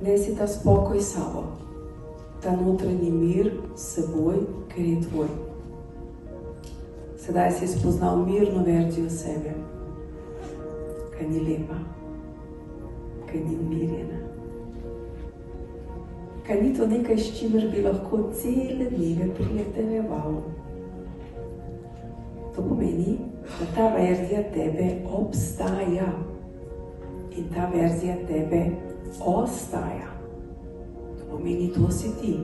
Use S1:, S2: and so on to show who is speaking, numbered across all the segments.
S1: Nesi ta spokoj s sabo, ta notranji mir s seboj, ker je tvoj. Sedaj si spoznal mirno verzijo sebe, kaj ni lepa, kaj ni umirjena. Kaj ni to nekaj, s čimer bi lahko cele dneve prileteljeval. To pomeni, da ta verzija tebe obstaja in ta verzija tebe ostaja. To pomeni, to si ti.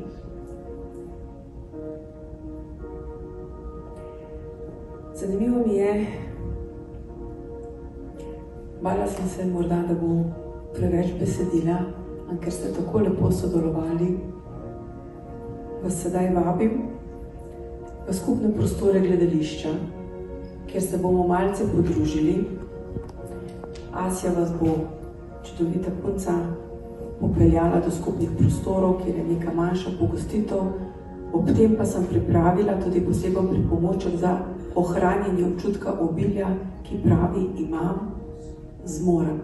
S1: Zanimivo mi je, bala sem se morda, da bo preveč besedila, ker ste tako lepo sodelovali, vas sedaj vabim v skupne prostore gledališča, kjer se bomo malce podružili. Asja vas bo, čudovita punca, popeljala do skupnih prostorov, kjer je neka manjša pogostitev. Ob tem pa sem pripravila tudi poseben pripomoček za ohranjanje občutka obilja, ki pravi, imam, zmorem.